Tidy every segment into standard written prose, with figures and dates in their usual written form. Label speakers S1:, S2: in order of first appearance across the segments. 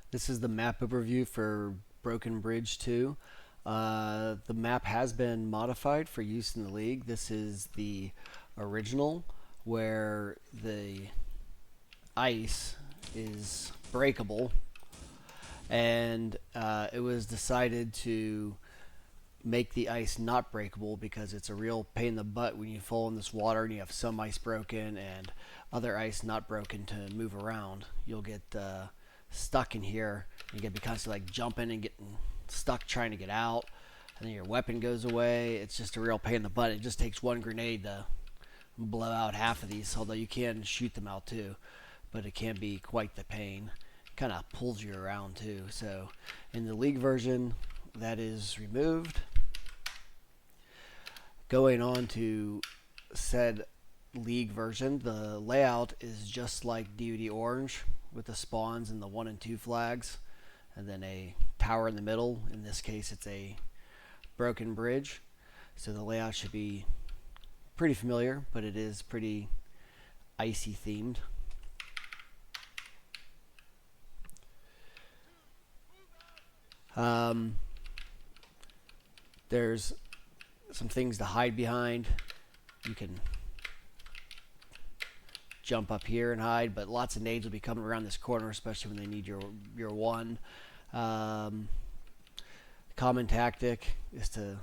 S1: This is the map overview for Broken Bridge 2. The map has been modified for use in the league. This is the original, where the ice is breakable, and it was decided to make the ice not breakable because it's a real pain in the butt when you fall in this water and you have some ice broken and other ice not broken to move around. You'll get stuck in here. You get to be constantly like jumping and getting stuck trying to get out, and then your weapon goes away. It's just a real pain in the butt. It just takes one grenade to blow out half of these, although you can shoot them out too, but it can be quite the pain. Kind of pulls you around too. So in the league version, that is removed. Going on to said league version, the layout is just like DoD Orange with the spawns and the 1 and 2 flags, and then a tower in the middle. In this case, it's a broken bridge. So the layout should be pretty familiar, but it is pretty icy themed. There's some things to hide behind. You can jump up here and hide, but lots of nades will be coming around this corner, especially when they need your one. Common tactic is to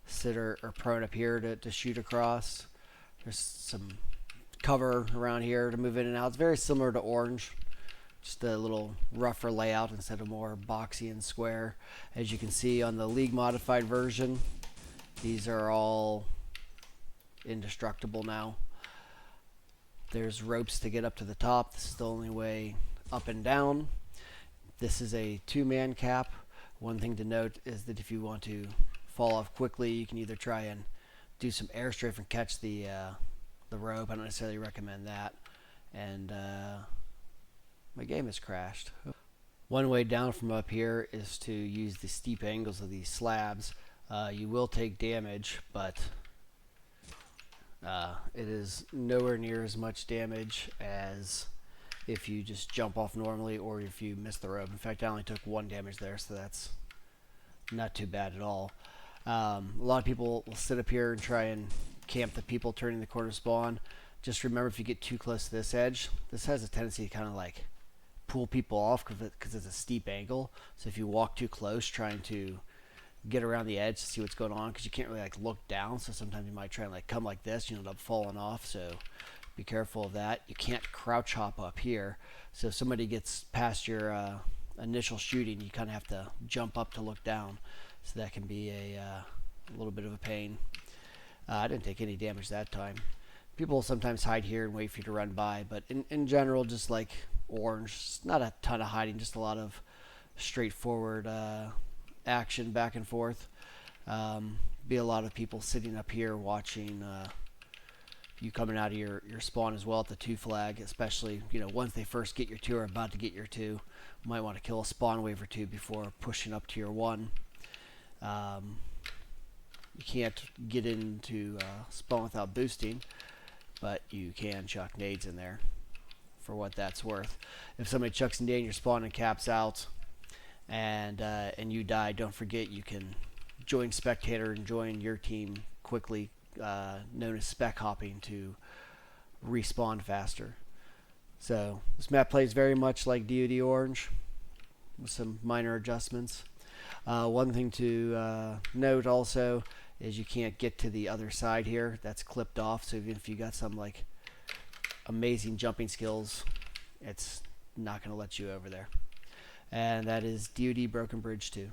S1: sit or prone up here to shoot across. There's some cover around here to move in and out. It's very similar to Orange, just a little rougher layout instead of more boxy and square. As you can see on the League modified version, these are all indestructible now. There's ropes to get up to the top. This is the only way up and down. This is a 2-man cap. One thing to note is that if you want to fall off quickly, you can either try and do some air strafe and catch the rope. I don't necessarily recommend that. And my game has crashed. One way down from up here is to use the steep angles of these slabs. You will take damage, but it is nowhere near as much damage as if you just jump off normally or if you miss the rope. In fact, I only took 1 damage there, so that's not too bad at all. A lot of people will sit up here and try and camp the people turning the corner spawn. Just remember, if you get too close to this edge, this has a tendency to kind of like pull people off because it's a steep angle. So if you walk too close trying to get around the edge to see what's going on, because you can't really like look down, so sometimes you might try and like come like this, you end up falling off. So be careful of that. You can't crouch hop up here, so if somebody gets past your initial shooting, you kind of have to jump up to look down, so that can be a little bit of a pain. I didn't take any damage that time. People sometimes hide here and wait for you to run by, but in general, just like Orange, not a ton of hiding, just a lot of straightforward action back and forth. Be a lot of people sitting up here watching you coming out of your spawn as well at the 2 flag, especially once they first get your 2 or about to get your 2. You might want to kill a spawn wave or 2 before pushing up to your 1. You can't get into spawn without boosting, but you can chuck nades in there for what that's worth. If somebody chucks a nade in your spawn and caps out, and you die, don't forget you can join spectator and join your team quickly, known as spec hopping, to respawn faster. So this map plays very much like DoD Orange with some minor adjustments. One thing to note also is you can't get to the other side here. That's clipped off, so even if you got some like amazing jumping skills, it's not going to let you over there. And that is DoD Broken Bridge 2.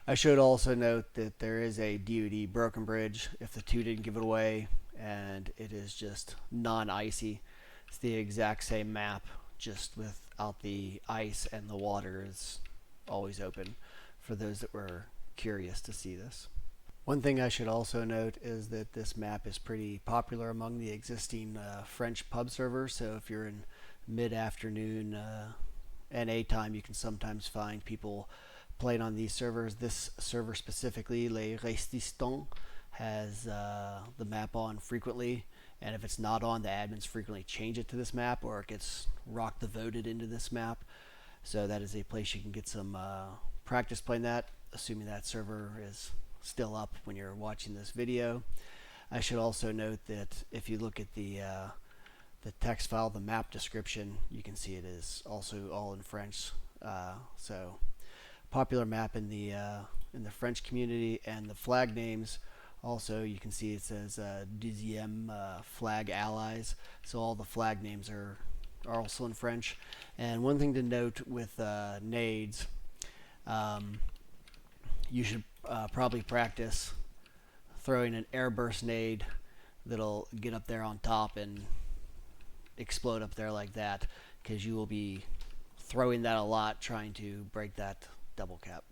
S1: I should also note that there is a DoD Broken Bridge if the 2 didn't give it away, and it is just non-icy. It's the exact same map, just without the ice, and the water is always open for those that were curious to see this. One thing I should also note is that this map is pretty popular among the existing French pub servers, so if you're in mid-afternoon NA time, you can sometimes find people playing on these servers. This server specifically, Les Resistants, has the map on frequently, and if it's not on, the admins frequently change it to this map, or it gets rock the voted into this map. So that is a place you can get some practice playing that, assuming that server is still up when you're watching this video. I should also note that if you look at the text file, the map description, you can see it is also all in French. So popular map in the French community, and the flag names also, you can see it says deuxième flag allies. So all the flag names are also in French. And one thing to note with nades, you should probably practice throwing an airburst nade that'll get up there on top and explode up there like that, because you will be throwing that a lot trying to break that double cap.